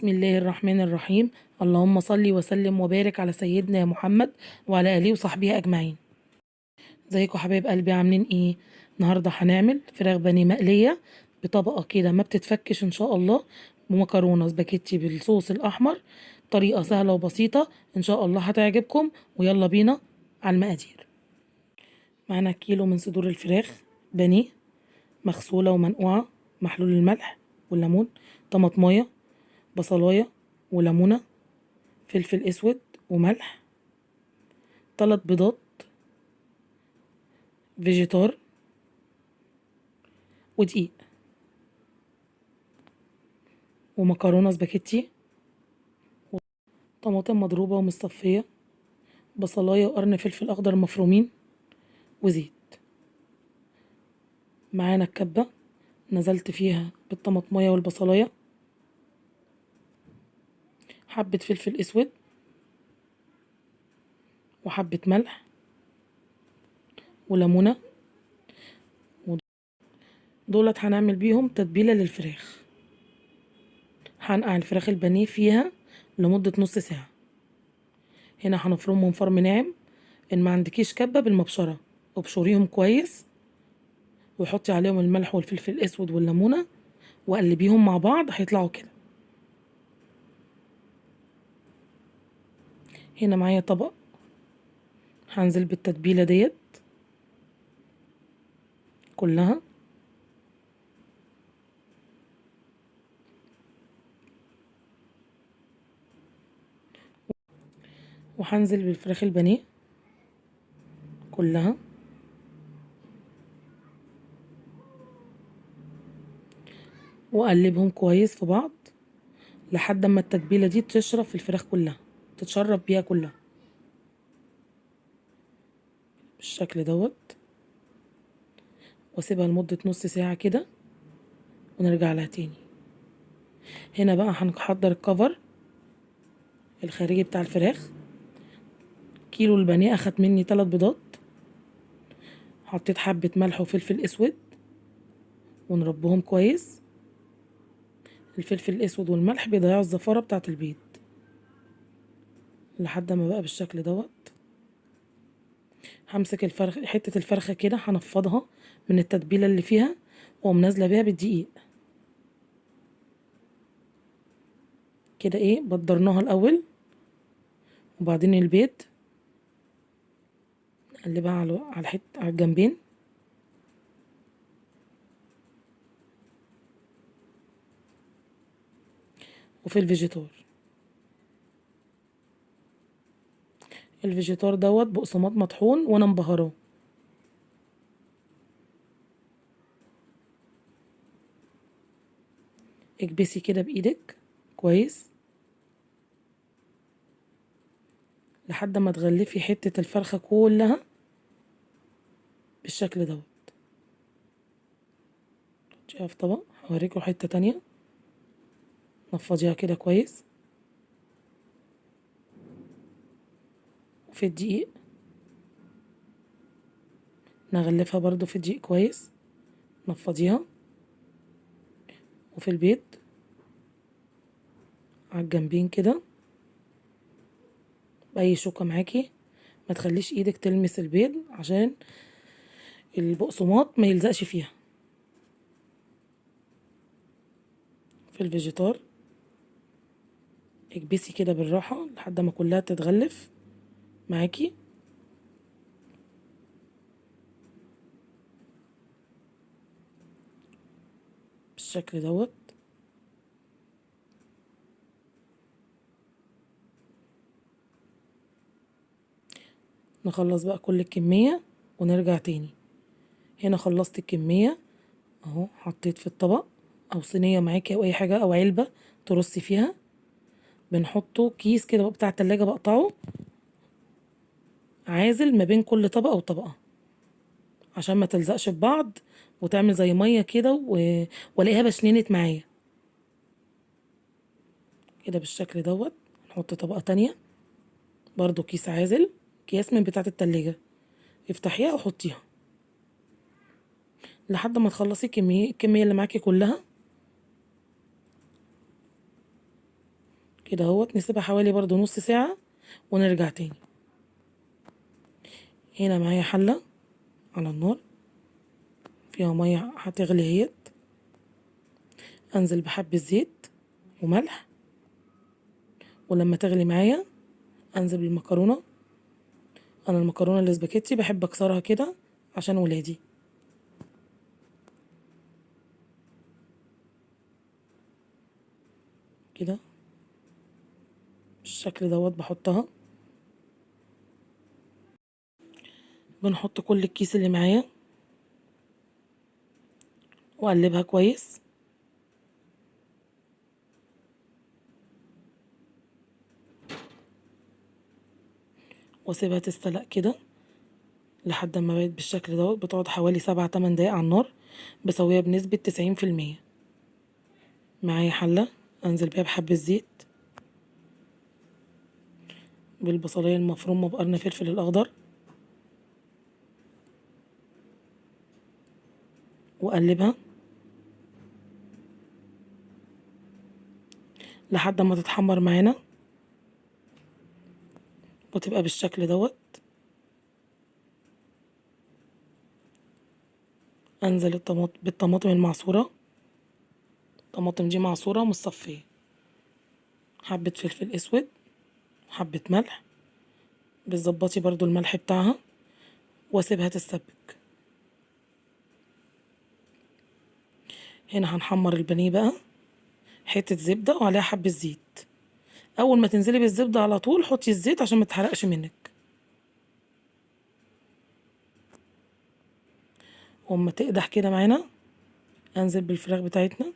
بسم الله الرحمن الرحيم. اللهم صل وسلم وبارك على سيدنا محمد وعلى آله وصحبه أجمعين. ازيكم حبايب قلبي، عاملين ايه؟ النهارده هنعمل فراخ بانيه مقلية بطبقة كده ما بتتفكش ان شاء الله، ومكرونة سباكيتي بالصوص الأحمر. طريقة سهلة وبسيطة ان شاء الله هتعجبكم، ويلا بينا على المقادير. معانا كيلو من صدور الفراخ بانيه مغسولة ومنقوعة، محلول الملح والليمون، طماطمايه، بصلايه وليمونه، فلفل اسود وملح، 3 بيضات، فيجيتار، ودقيق، ومكرونه سباكيتي، طماطم مضروبه ومصفيه، بصلايه وقرن فلفل اخضر مفرومين، وزيت. معانا الكبه نزلت فيها بالطماطمايه والبصلايه، حبه فلفل اسود وحبه ملح وليمونه. دولت هنعمل بيهم تتبيله للفراخ. هنقع الفراخ البانيه فيها لمده نص ساعه. هنا هنفرمهم فرم ناعم. ان ما عندكيش كبه بالمبشره ابشريهم كويس، وحطي عليهم الملح والفلفل الاسود والليمونه، وقلبيهم مع بعض هيطلعوا كده. هنا معايا طبق هنزل بالتتبيله ديت كلها، وهنزل بالفراخ البانيه كلها، واقلبهم كويس في بعض لحد ما التتبيله دي تشرب في الفراخ كلها، تتشرب بيها كلها بالشكل دوت. واسيبها لمده نص ساعه كده ونرجع لها تاني. هنا بقى هنحضر الكفر الخارجي بتاع الفراخ. كيلو البانيه اخد مني 3 بيضات، حطيت حبه ملح وفلفل اسود ونربهم كويس. الفلفل الاسود والملح بيضيعوا الزفاره بتاعه البيض لحد ما بقى بالشكل دوت. همسك حته الفرخه كده هنفضها من التتبيله اللي فيها، واقوم نازله بيها بالدقيق كده. ايه، بدرناها الاول وبعدين البيض نقلبها على الجنبين، وفي الفيجيتار دوت بقسماط مطحون وانا مبهراه. اكبسي كده بايدك كويس لحد ما تغلفي حته الفرخه كلها بالشكل دوت. حطيها في طبق، هوريكم حته تانية. نفضيها كده كويس، وفي الدقيق نغلفها برضو في الدقيق كويس، نفضيها، وفي البيض على الجنبين كده بأي شوكة معاكي. ما تخليش ايدك تلمس البيض عشان البقسماط ما يلزقش فيها. في الفيجيتار اكبسي كده بالراحة لحد ما كلها تتغلف معاكي بالشكل دوت. نخلص بقى كل الكمية ونرجع تاني. هنا خلصت الكمية اهو، حطيت في الطبق او صينية معاكي او اي حاجة او علبة ترصي فيها. بنحطه كيس كده بتاع التلاجة، بقطعه عازل ما بين كل طبقة وطبقة عشان ما تلزقش في بعض وتعمل زي مية كده والاقيها بشننت معايا كده بالشكل دوت. نحط طبقة تانية برضو كيس عازل، اكياس من بتاعة التلاجة، افتحيها وحطيها لحد ما تخلصي الكمية اللي معاكي كلها. كده اهوت. نسيبها حوالي برضو نص ساعة ونرجع تاني. هنا معايا حلة على النار فيها مية هتغلي اهيت. انزل بحبة زيت وملح، ولما تغلي معايا انزل بالمكرونة. انا المكرونة الاسباجيتي بحب اكسرها كده عشان ولادي. كده بالشكل دوت بحطها. بنحط كل الكيس اللي معايا واقلبها كويس. واسيبها تستلق كده لحد ما بقت بالشكل دوت. بتقعد حوالي 7-8 دقايق على النار، بسويها بنسبة 90%. معايا حلة انزل بيها بحبة زيت، بالبصلية المفرومة بقرن فلفل الاخضر، واقلبها لحد ما تتحمر معانا وتبقى بالشكل دوت. انزل بالطماطم المعصورة. الطماطم دي معصورة مصفية. حبة فلفل اسود، حبة ملح، بتظبطي برضو الملح بتاعها، واسيبها تتسبك. هنا هنحمر البانيه بقى. حتة زبدة وعليها حبة زيت. اول ما تنزلي بالزبدة على طول حطي الزيت عشان ما تحرقش منك. وأما تقدح كده معانا انزل بالفراخ بتاعتنا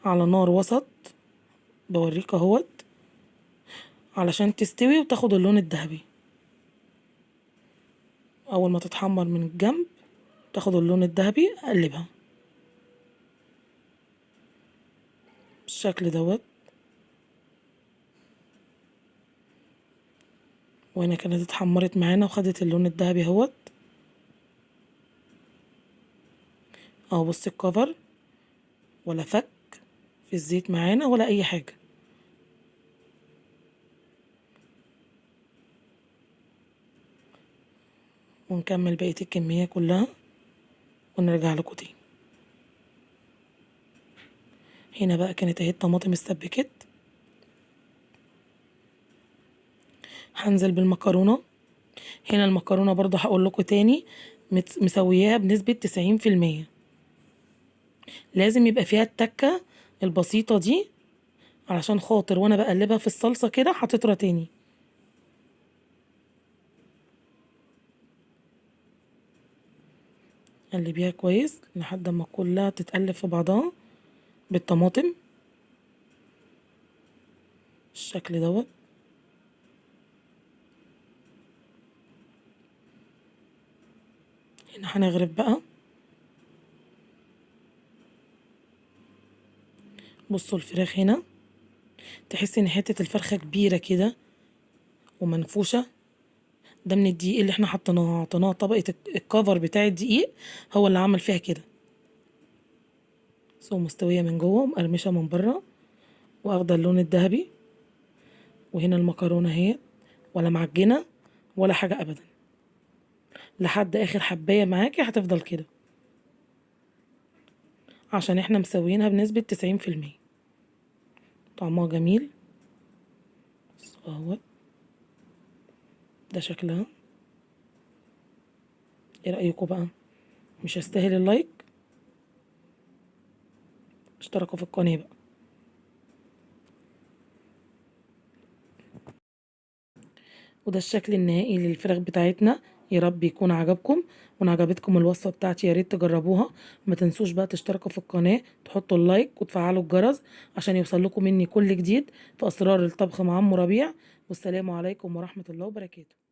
على نار وسط. بوريك اهوت علشان تستوي وتاخد اللون الذهبي. اول ما تتحمر من الجنب تاخد اللون الذهبي اقلبها بالشكل دوت. وهنا كانت اتحمرت معانا وخدت اللون الذهبي اهوت. اهو بصي الكفر ولا فك في الزيت معانا ولا اي حاجة. ونكمل بقية الكمية كلها ونرجع لكم تاني. هنا بقى كانت اهي الطماطم اتسبكت. هنزل بالمكرونة. هنا المكرونة برضو هقول لكم تاني مسوياها بنسبة 90%. لازم يبقى فيها التكة البسيطة دي علشان خاطر وانا بقلبها في الصلصة كده هتطرى تاني. قلبيها كويس لحد ما كلها تتقلب في بعضها بالطماطم الشكل دوت. هنا هنغرف بقى. بصوا الفراخ هنا تحسي ان حتة الفرخة كبيرة كده ومنفوشة. ده من الدقيق اللي احنا حطيناها طبقة الكفر بتاع الدقيق هو اللي عمل فيها كده. سو مستوية من جوه ومقرمشة من بره واخدة اللون الذهبي. وهنا المكرونة اهي ولا معجنة ولا حاجة ابدا. لحد اخر حباية معاكي هتفضل كده عشان احنا مسويينها بنسبة 90%. طعمها جميل. اهوت ده شكلها. ايه رأيكم بقى؟ مش هستاهل اللايك؟ اشتركوا في القناة بقى. وده الشكل النهائي للفراخ بتاعتنا. يا رب يكون عجبكم. وان عجبتكم الوصفة بتاعتي يا ريت تجربوها. ما تنسوش بقى تشتركوا في القناة، تحطوا اللايك وتفعلوا الجرس عشان يوصل لكم مني كل جديد في اسرار الطبخ مع ام ربيع. والسلام عليكم ورحمة الله وبركاته.